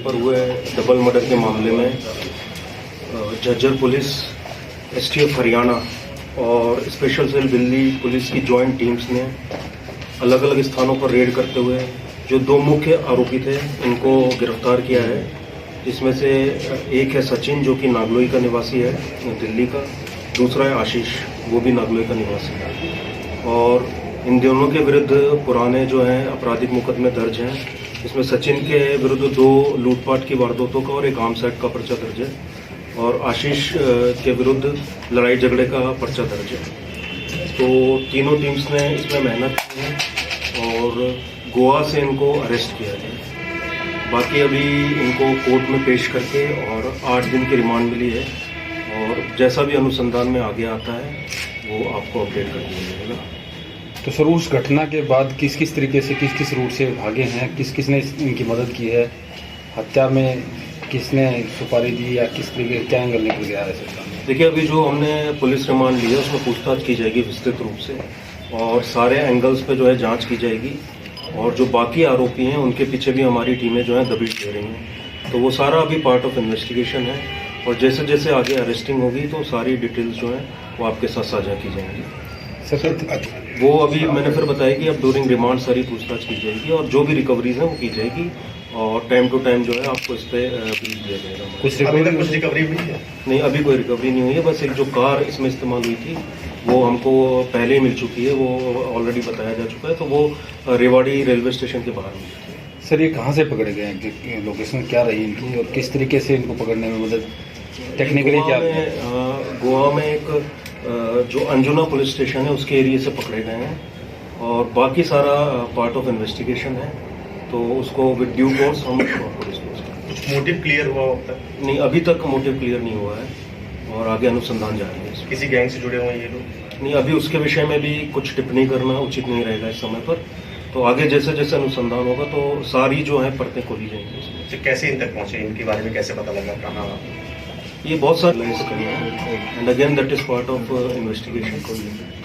पर हुए double murder के मामले में झज्जर पुलिस, एसटीएफ हरियाणा और स्पेशल सेल दिल्ली पुलिस की जॉइंट टीम्स ने अलग अलग स्थानों पर रेड करते हुए जो दो मुख्य आरोपी थे उनको गिरफ्तार किया है। इसमें से एक है सचिन जो कि नागलोई का निवासी है दिल्ली का, दूसरा है आशीष वो भी नागलोई का निवासी है। और इन दोनों के विरुद्ध पुराने जो हैं आपराधिक मुकदमे दर्ज हैं। इसमें सचिन के विरुद्ध 2 लूटपाट की वारदातों का और एक आर्म्स एक्ट का पर्चा दर्ज है और आशीष के विरुद्ध लड़ाई झगड़े का पर्चा दर्ज है। तो तीनों टीम्स ने इसमें मेहनत की है और गोवा से इनको अरेस्ट किया है। बाकी अभी इनको कोर्ट में पेश करके और 8 दिन की रिमांड मिली है और जैसा भी अनुसंधान में आगे आता है वो आपको अपडेट कर दिया जाएगा। तो सर उस घटना के बाद किस किस तरीके से किस रूट से भागे हैं, किस किस ने इनकी मदद की है, हत्या में किसने सुपारी दी या किस तरीके क्या एंगल निकल गया है सर? देखिए अभी जो हमने पुलिस रिमांड लिया उसमें पूछताछ की जाएगी विस्तृत रूप से और सारे एंगल्स पे जो है जांच की जाएगी और जो बाकी आरोपी हैं उनके पीछे भी हमारी टीमें जो है दबिश दे रही हैं। तो वो सारा अभी पार्ट ऑफ इन्वेस्टिगेशन है और जैसे जैसे आगे अरेस्टिंग होगी तो सारी डिटेल्स जो है वो आपके साथ साझा की जाएंगी। सर वो अभी मैंने फिर बताया कि अब ड्यूरिंग रिमांड सारी पूछताछ की जाएगी और जो भी रिकवरीज हैं वो की जाएगी और टाइम टू टाइम जो है आपको इस पर ब्रीफ दिया जाएगा। कुछ रिकवरी हुई है? नहीं अभी कोई रिकवरी नहीं हुई है, बस एक जो कार इसमें इस्तेमाल हुई थी वो हमको पहले ही मिल चुकी है, वो ऑलरेडी बताया जा चुका है। तो वो रेवाड़ी रेलवे स्टेशन के बाहर मिली थी। सर ये कहाँ से पकड़े गए हैं, लोकेशन क्या रही इनकी और किस तरीके से इनको पकड़ने में मदद टेक्निकली क्या? गोवा में एक जो अंजुना पुलिस स्टेशन है उसके एरिया से पकड़े गए हैं और बाकी सारा पार्ट ऑफ इन्वेस्टिगेशन है तो उसको विद ड्यू कोर्स हम पुलिस कुछ मोटिव क्लियर हुआ होता है? नहीं अभी तक मोटिव क्लियर नहीं हुआ है और आगे अनुसंधान जारी है। किसी गैंग से जुड़े हुए हैं ये लोग? नहीं अभी उसके विषय में भी कुछ टिप्पणी करना उचित नहीं रहेगा इस समय पर। तो आगे जैसे जैसे अनुसंधान होगा तो सारी जो है परतें खोली जाएंगी इसमें। तो कैसे इन तक पहुंचे, इनके बारे में कैसे पता लगा, कहाँ? ये बहुत सारे लाइन्स करी हैं and again that is part of investigation.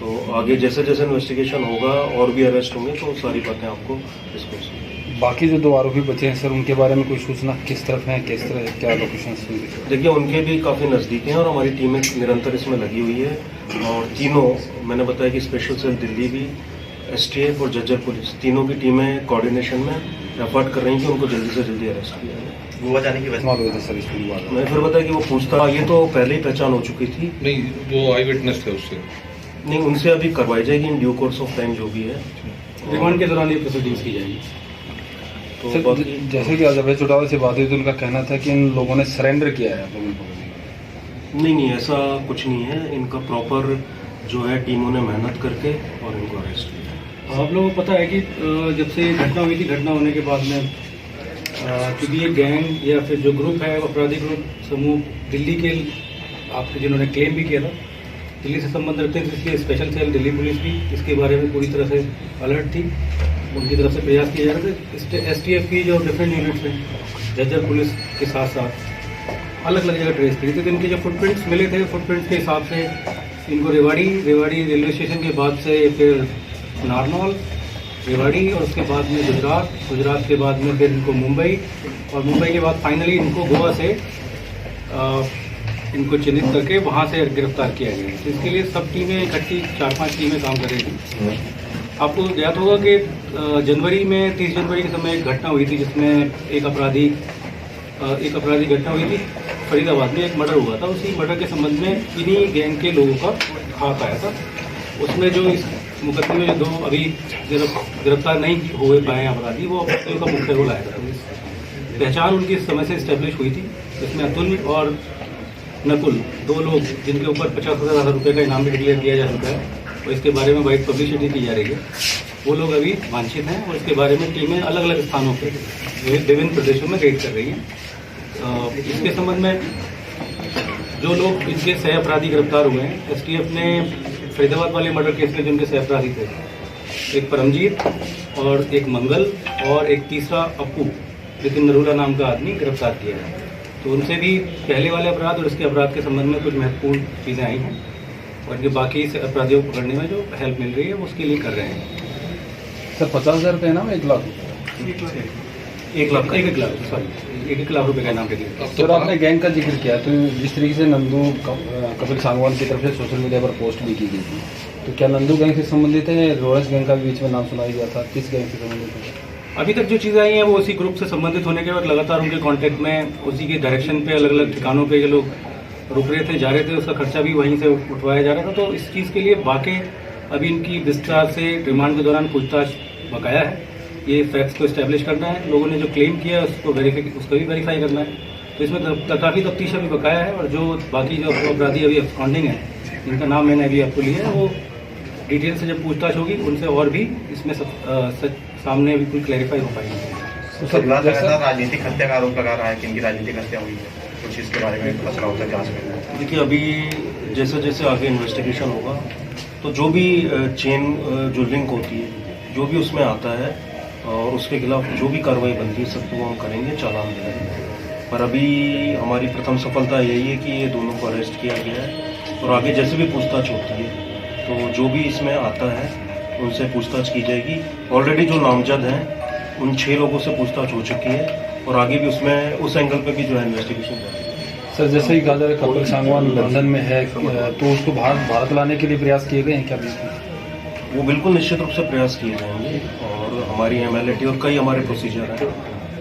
तो आगे जैसे जैसे इन्वेस्टिगेशन होगा और भी अरेस्ट होंगे तो सारी बातें आपको डिस्कस होंगी। बाकी जो 2 आरोपी बचे हैं सर उनके बारे में कोई सूचना किस तरफ है, किस तरह क्या लोकेशन? देखिए उनके भी काफ़ी नज़दीक हैं और हमारी टीमें निरंतर इसमें लगी हुई है और तीनों मैंने बताया कि स्पेशल सेल दिल्ली भी, एसटीएफ और झज्जर पुलिस तीनों की टीमें कोऑर्डिनेशन में एफर्ट कर रही हैं कि उनको जल्दी से जल्दी अरेस्ट किया जाए। गोवा जाने की वजह हुआ था सर इसमें बात? मैं फिर बताया कि वो पूछता ये तो पहले ही पहचान हो चुकी थी। नहीं वो आई विटनेस थे उससे? नहीं उनसे अभी करवाई जाएगी in due course of time जो भी है। रिमांड के दौरान ये प्रोसीडिंग्स की जाएगी। तो सर बाकी जैसे कि अजय चौटाला से बात हुई तो उनका कहना था कि इन लोगों ने सरेंडर किया है। नहीं ऐसा कुछ नहीं है, इनका प्रॉपर जो है टीमों ने मेहनत करके और इनको अरेस्ट किया। आप लोगों को पता है कि जब से घटना हुई थी, घटना होने के बाद में क्योंकि ये गैंग या फिर जो ग्रुप है आपराधिक ग्रुप समूह दिल्ली के आपके जिन्होंने क्लेम भी किया था दिल्ली से संबंध रखते थे, इसलिए स्पेशल सेल दिल्ली पुलिस भी इसके बारे में पूरी तरह से अलर्ट थी। उनकी तरफ से प्रयास किए जा रहे थे। एसटीएफ की जो डिफरेंट यूनिट्स हैं झज्जर पुलिस के साथ साथ अलग अलग जगह ट्रेस करी थी। तो इनके जो फुटप्रिंट्स मिले थे, फुटप्रिंट्स के हिसाब से इनको रेवाड़ी रेलवे स्टेशन के बाद से फिर नारनौल, रेवाड़ी और उसके बाद में गुजरात के बाद में फिर इनको मुंबई और मुंबई के बाद फाइनली इनको गोवा से इनको चिन्हित करके वहाँ से गिरफ्तार किया गया। तो इसके लिए सब टीमें इकट्ठी 4-5 टीमें काम कर रही थी। आपको याद होगा कि जनवरी में 30 जनवरी के समय एक घटना हुई थी जिसमें एक अपराधी घटना हुई थी फरीदाबाद में, एक मर्डर हुआ था। उसी मर्डर के संबंध में इन्हीं गैंग के लोगों का हाथ आया था। उसमें जो इस मुकदमे में जो 2 अभी गिरफ्तार नहीं हुए पाए अपराधी वो अपराधियों का मुख्य रोल आया था। पहचान उनकी इस समय से इस्टेब्लिश हुई थी, जिसमें अतुल और नकुल 2 लोग जिनके ऊपर 50,000 रुपये का इनाम भी डिक्लेयर किया जा चुका है और इसके बारे में वाइड पब्लिसिटी की जा रही है। वो लोग अभी वांछित हैं और इसके बारे में टीमें अलग अलग स्थानों पर विभिन्न प्रदेशों में रेड कर रही हैं। इसके संबंध में जो लोग इनके सह अपराधी गिरफ्तार हुए हैं, एसटीएफ ने फरीदाबाद वाले मर्डर केस में जिनके सह अपराधी थे, एक परमजीत और एक मंगल और एक तीसरा अपू लेकिन नरूला नाम का आदमी गिरफ्तार किया है। तो उनसे भी पहले वाले अपराध और इसके अपराध के संबंध में कुछ महत्वपूर्ण चीज़ें आई हैं और इनके बाकी अपराधियों को पकड़ने में जो हेल्प मिल रही है वो उसके लिए कर रहे हैं। सर 50,000 रुपये ना 1 लाख 1 लाख का। 1 लाख रुपए का इनाम के लिए। सर आपने गैंग का जिक्र किया, तो जिस तरीके से नंदू कपिल सांगवान की तरफ से सोशल मीडिया पर पोस्ट भी की गई थी, तो क्या नंदू गैंग से संबंधित है? रोलेक्स गैंग का भी बीच में नाम सुनाया गया था, किस गैंग से संबंधित है? अभी तक जो चीज़ें आई हैं वो उसी ग्रुप से संबंधित होने के बाद लगातार उनके कांटेक्ट में, उसी के डायरेक्शन पे अलग अलग ठिकानों पे ये लोग रुक रहे थे, जा रहे थे, उसका खर्चा भी वहीं से उठवाया जा रहा था। तो इस चीज़ के लिए वाकई अभी इनकी विस्तार से रिमांड के दौरान पूछताछ बकाया है। ये फैक्ट्स को इस्टेब्लिश करना है, लोगों ने जो क्लेम किया है उसको उसको भी वेरीफाई करना है। तो इसमें काफ़ी तफ्तीश अभी बकाया है, और जो बाकी जो अपराधी अभी अब्सकॉन्डिंग है, जिनका नाम मैंने अभी आपको लिया है, वो डिटेल से जब पूछताछ होगी उनसे और भी इसमें सामने बिल्कुल क्लैरिफाई हो पाएगी। सर लगातार राजनीतिक हत्या का आरोप लगा रहा है कि इनकी राजनीतिक हत्या हुई है, कुछ इसके बारे में पता होता है जांच में? देखिए, अभी जैसे जैसे आगे इन्वेस्टिगेशन होगा तो जो भी चेन जो लिंक होती है, जो भी उसमें आता है और उसके खिलाफ जो भी कार्रवाई बनती है सब तो हम करेंगे, चालान देंगे। पर अभी हमारी प्रथम सफलता यही है कि ये दोनों को अरेस्ट किया गया है, और आगे जैसे भी पूछताछ होती है तो जो भी इसमें आता है उनसे पूछताछ की जाएगी। ऑलरेडी जो नामजद हैं उन 6 लोगों से पूछताछ हो चुकी है, और आगे भी उसमें उस एंगल पे भी जो है इन्वेस्टिगेशन जारी है। सर जैसे ही कहा जा रहा है कपिल सांगवान लंदन में है, तो उसको भारत लाने के लिए प्रयास किए गए हैं क्या बीच में? वो बिल्कुल निश्चित रूप से प्रयास किए जाएंगे, और हमारी MLAT और कई हमारे प्रोसीजर हैं,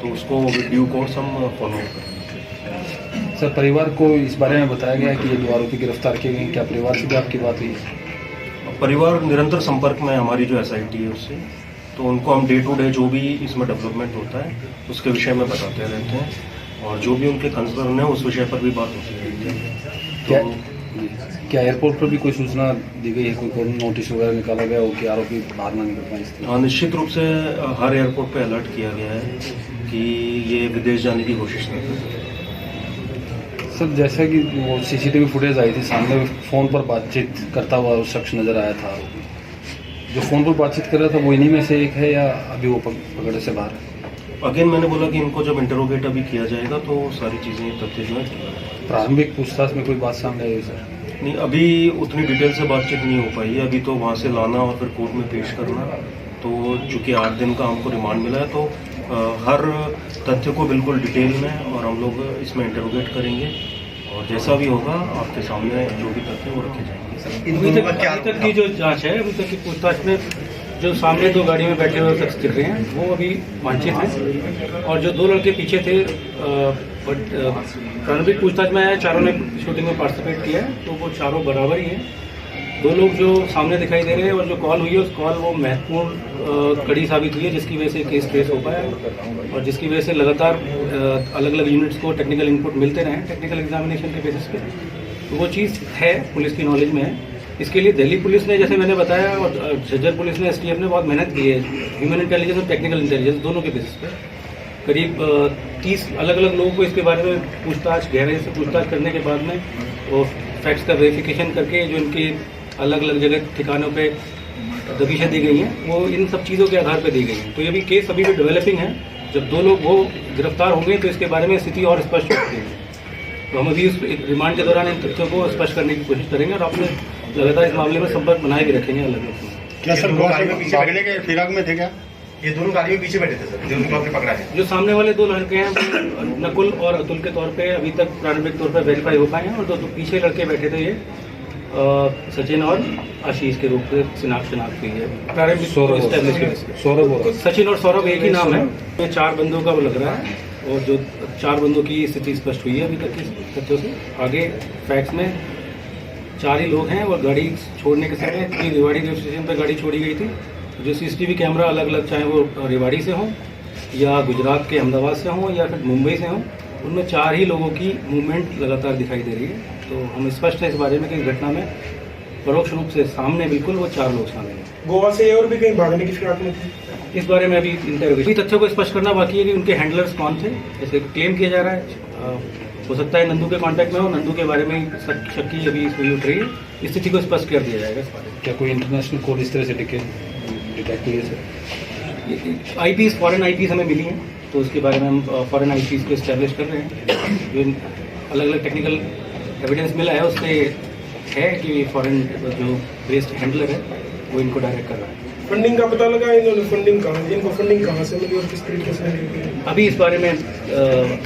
तो उसको ड्यू कोर्स हम फॉलो करेंगे। सर परिवार को इस बारे में बताया गया है कि ये 2 आरोपी गिरफ्तार किए गए हैं, क्या परिवार से भी आपकी बात हुई है? परिवार निरंतर संपर्क में हमारी जो SIT है उससे, तो उनको हम डे टू डे जो भी इसमें डेवलपमेंट होता है उसके विषय में बताते रहते हैं, और जो भी उनके कंसर्न है उस विषय पर भी बात होती रहती है। तो क्या एयरपोर्ट पर भी कोई सूचना दी गई है, कोई नोटिस वगैरह निकाला गया हो कि आरोपी बाहर ना निकल पाए? हाँ, निश्चित रूप से हर एयरपोर्ट पे अलर्ट किया गया है कि ये विदेश जाने की कोशिश न करें। सर जैसा कि वो CCTV फुटेज आई थी, सामने फ़ोन पर बातचीत करता हुआ उस शख्स नज़र आया था, जो फ़ोन पर बातचीत कर रहा था वो इन्हीं में से एक है या अभी वो पकड़े से बाहर है? अगेन मैंने बोला कि इनको जब इंटरोगेट अभी किया जाएगा तो सारी चीज़ें तथ्य जो है प्रारंभिक पूछताछ में कोई बात सामने आई सर? नहीं, अभी उतनी डिटेल से बातचीत नहीं हो पाई है। अभी तो वहाँ से लाना और फिर कोर्ट में पेश करना, तो चूँकि 8 दिन का हमको रिमांड मिला है, तो हर तथ्य को बिल्कुल डिटेल में और हम लोग इसमें इंटरोगेट करेंगे, और जैसा भी होगा आपके सामने जो भी तथ्य वो रखे जाएंगे। अभी तक की जो जांच है, अभी तक की पूछताछ में जो सामने 2 गाड़ी में बैठे हुए शख्स दिख रहे हैं वो अभी वांछित हैं, और जो 2 लड़के पीछे थे, बट प्रारंभिक पूछताछ में चारों ने शूटिंग में पार्टिसिपेट किया है, तो वो चारों बराबर ही हैं। 2 लोग जो सामने दिखाई दे रहे हैं, और जो कॉल हुई है उस कॉल वो महत्वपूर्ण कड़ी साबित हुई है, जिसकी वजह से केस ट्रेस हो पाया, और जिसकी वजह से लगातार अलग अलग यूनिट्स को टेक्निकल इनपुट मिलते रहे टेक्निकल एग्जामिनेशन के बेसिस पे। तो वो चीज़ है, पुलिस की नॉलेज में है। इसके लिए दिल्ली पुलिस ने, जैसे मैंने बताया, और झज्जर पुलिस ने, STF ने बहुत मेहनत की है, ह्यूमन इंटेलिजेंस और टेक्निकल इंटेलिजेंस दोनों के बेसिस पे। करीब 30 अलग अलग लोगों को इसके बारे में पूछताछ, गहराई से पूछताछ करने के बाद में वो फैक्ट्स का वेरिफिकेशन करके जो इनके अलग अलग जगह ठिकानों पे दबिशें दी गई हैं, वो इन सब चीज़ों के आधार पर दी गई हैं। तो ये भी केस अभी भी डेवलपिंग है। जब 2 लोग वो गिरफ्तार होंगे तो इसके बारे में स्थिति और स्पष्ट हो सकेगी। तो हम अभी उस रिमांड के दौरान इन तथ्यों को स्पष्ट करने की कोशिश करेंगे, और आपने लगातार इस मामले में संपर्क बनाए भी रखेंगे अलग अलग। क्या सर गाड़ी में पीछे बैठने के फिराक में थे क्या? ये दोनों गाड़ी में पीछे बैठे थे सर, जो उनको आपने पकड़ा है? जो सामने वाले 2 लड़के हैं, नकुल और अतुल के तौर पे अभी तक प्रारंभिक तौर पर वेरीफाई हो पाए हैं, और 2 पीछे लड़के बैठे थे, ये सचिन और आशीष के रूप में शनाख्त हुई है प्रारंभिक सौरभ सचिन और सौरभ एक ही नाम है। ये 4 बंदों का वो लग रहा है, और जो 4 बंदों की स्थिति स्पष्ट हुई है अभी तक की तथ्यों से। आगे फैक्ट्स में 4 ही लोग हैं, और गाड़ी छोड़ने के समय रेवाड़ी रेलवे स्टेशन पर गाड़ी छोड़ी गई थी। जो CCTV कैमरा अलग अलग, चाहे वो रेवाड़ी से हों या गुजरात के अहमदाबाद से हों या फिर मुंबई से हों, उनमें 4 ही लोगों की मूवमेंट लगातार दिखाई दे रही है। तो हम स्पष्ट है इस बारे में कि इस घटना में परोक्ष रूप से सामने बिल्कुल वो 4 लोग शामिल हैं। गोवा से और भी कहीं भागने की फिराक में थी? इस बारे में अभी इंटरोगेशन तथ्यों को स्पष्ट करना बाकी है कि उनके हैंडलर्स कौन थे, जैसे क्लेम किया जा रहा है। हो सकता है नंदू के कांटेक्ट में हो, नंदू के बारे में शक की अभी सुई उठ रही है, स्थिति को स्पष्ट कर दिया जाएगा इस बारे में। क्या कोई इंटरनेशनल कोड इस तरह से डिटेक्ट हुई है सर? IPs, फॉरेन IPs हमें मिली हैं, तो उसके बारे में हम फॉरेन IPs को इस्टेब्लिश कर रहे हैं। जो अलग अलग टेक्निकल एविडेंस मिला है उससे है कि फॉरेन जो बेस्ड हैंडलर है वो इनको डायरेक्ट कर रहा है। फंडिंग का पता लगा इन्होंने, फंडिंग कहाँ, इनको फंडिंग कहाँ से मिली और किस तरीके से मिली? अभी इस बारे में